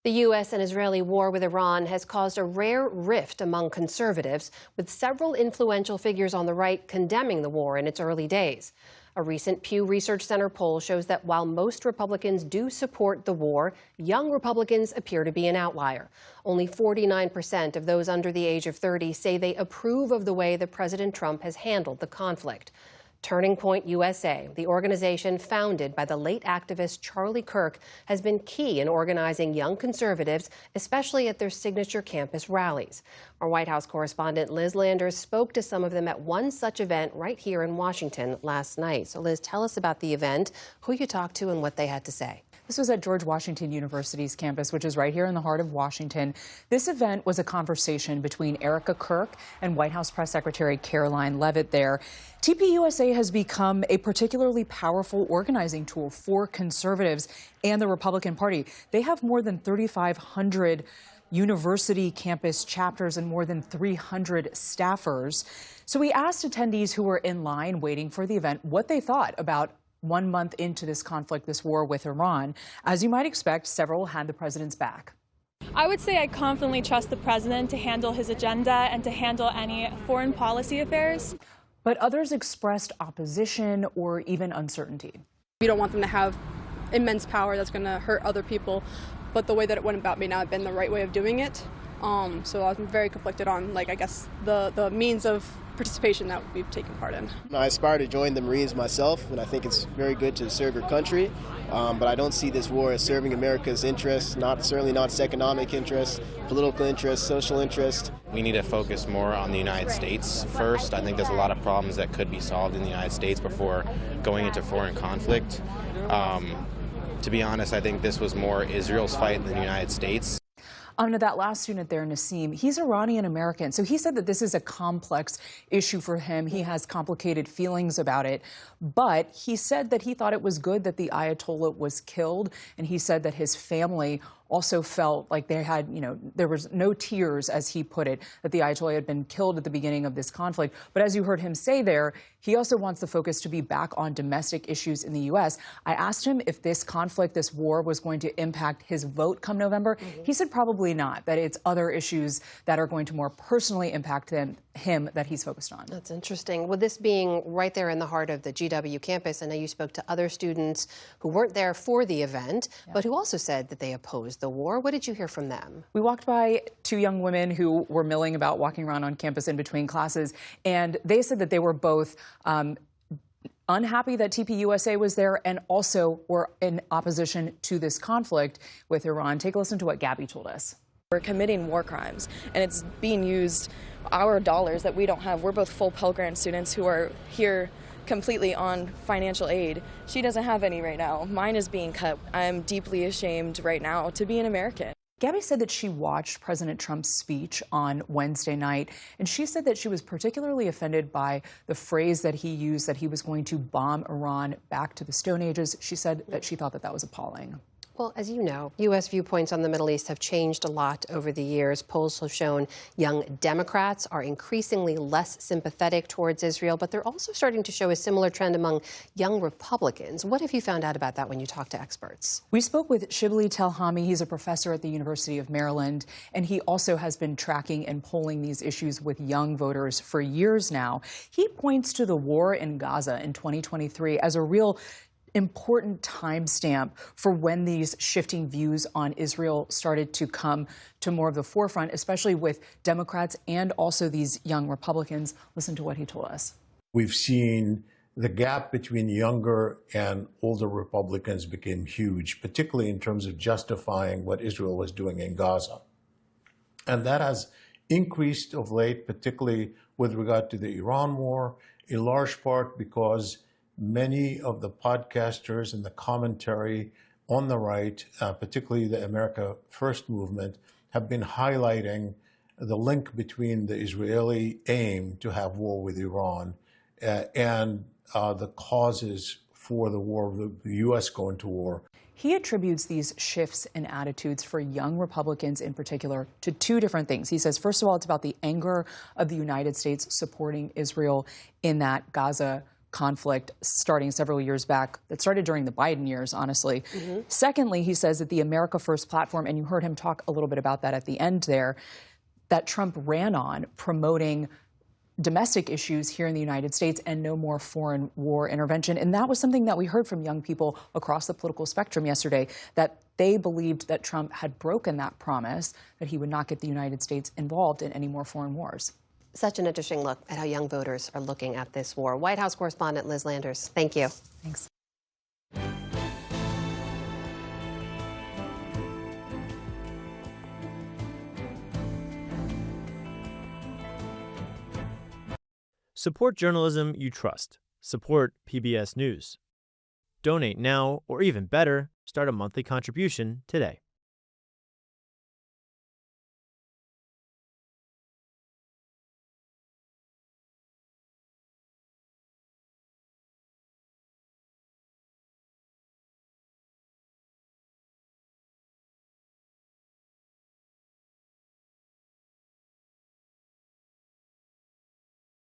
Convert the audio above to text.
The U.S. and Israeli war with Iran has caused a rare rift among conservatives, with several influential figures on the right condemning the war in its early days. A recent Pew Research Center poll shows that while most Republicans do support the war, young Republicans appear to be an outlier. Only 49% of those under the age of 30 say they approve of the way that President Trump has handled the conflict. Turning Point USA, the organization founded by the late activist Charlie Kirk, has been key in organizing young conservatives, especially at their signature campus rallies. Our White House correspondent Liz Landers spoke to some of them at one such event right here in Washington last night. So Liz, tell us about the event, who you talked to, and what they had to say. This was at George Washington University's campus, which is right here in the heart of Washington. This event was a conversation between Erica Kirk and White House Press Secretary Caroline Leavitt there. TPUSA has become a particularly powerful organizing tool for conservatives and the Republican Party. They have more than 3,500 university campus chapters and more than 300 staffers. So we asked attendees who were in line waiting for the event what they thought about 1 month into this conflict, this war with Iran. As you might expect, several had the president's back. I would say I confidently trust the president to handle his agenda and to handle any foreign policy affairs. But others expressed opposition or even uncertainty. We don't want them to have immense power that's going to hurt other people, but the way that it went about may not have been the right way of doing it. So I'm very conflicted on, I guess, the means of participation that we've taken part in. I aspire to join the Marines myself, and I think it's very good to serve your country. But I don't see this war as serving America's interests, certainly not its economic interests, political interests, social interests. We need to focus more on the United States first. I think there's a lot of problems that could be solved in the United States before going into foreign conflict. To be honest, I think this was more Israel's fight than the United States. To that last student there, Nassim, he's Iranian-American, so he said that this is a complex issue for him. He has complicated feelings about it, but he said that he thought it was good that the Ayatollah was killed, and he said that his family also felt like they had, there was no tears, as he put it, that the Ayatollah had been killed at the beginning of this conflict. But as you heard him say there, he also wants the focus to be back on domestic issues in the U.S. I asked him if this conflict, this war, was going to impact his vote come November. He said probably not, that it's other issues that are going to more personally impact him that he's focused on. That's interesting. With this being right there in the heart of the GW campus, I know you spoke to other students who weren't there for the event, but who also said that they opposed the war. What did you hear from them? We walked by two young women who were milling about, walking around on campus in between classes, and they said that they were both unhappy that TPUSA was there and also were in opposition to this conflict with Iran. Take a listen to what Gabby told us. We're committing war crimes, and it's being used, our dollars that we don't have. We're both full Pell Grant students who are here completely on financial aid. She doesn't have any right now. Mine is being cut. I'm deeply ashamed right now to be an American. Gabby said that she watched President Trump's speech on Wednesday night, and she said that she was particularly offended by the phrase that he used, that he was going to bomb Iran back to the Stone Ages. She said that she thought that that was appalling. Well, as you know, U.S. viewpoints on the Middle East have changed a lot over the years. Polls have shown young Democrats are increasingly less sympathetic towards Israel, but they're also starting to show a similar trend among young Republicans. What have you found out about that when you talk to experts? We spoke with Shibli Telhami. He's a professor at the University of Maryland, and he also has been tracking and polling these issues with young voters for years now. He points to the war in Gaza in 2023 as a real important timestamp for when these shifting views on Israel started to come to more of the forefront, especially with Democrats and also these young Republicans. Listen to what he told us. We've seen the gap between younger and older Republicans became huge, particularly in terms of justifying what Israel was doing in Gaza. And that has increased of late, particularly with regard to the Iran war, in large part because many of the podcasters and the commentary on the right, particularly the America First movement, have been highlighting the link between the Israeli aim to have war with Iran and the causes for the war, the U.S. going to war. He attributes these shifts in attitudes for young Republicans in particular to two different things. He says, first of all, it's about the anger of the United States supporting Israel in that Gaza conflict starting several years back that started during the Biden years, honestly. Secondly, he says that the America First platform, and you heard him talk a little bit about that at the end there, that Trump ran on promoting domestic issues here in the United States and no more foreign war intervention. And that was something that we heard from young people across the political spectrum yesterday, that they believed that Trump had broken that promise, that he would not get the United States involved in any more foreign wars. Such an interesting look at how young voters are looking at this war. White House correspondent Liz Landers, thank you. Thanks. Support journalism you trust. Support PBS News. Donate now, or even better, start a monthly contribution today.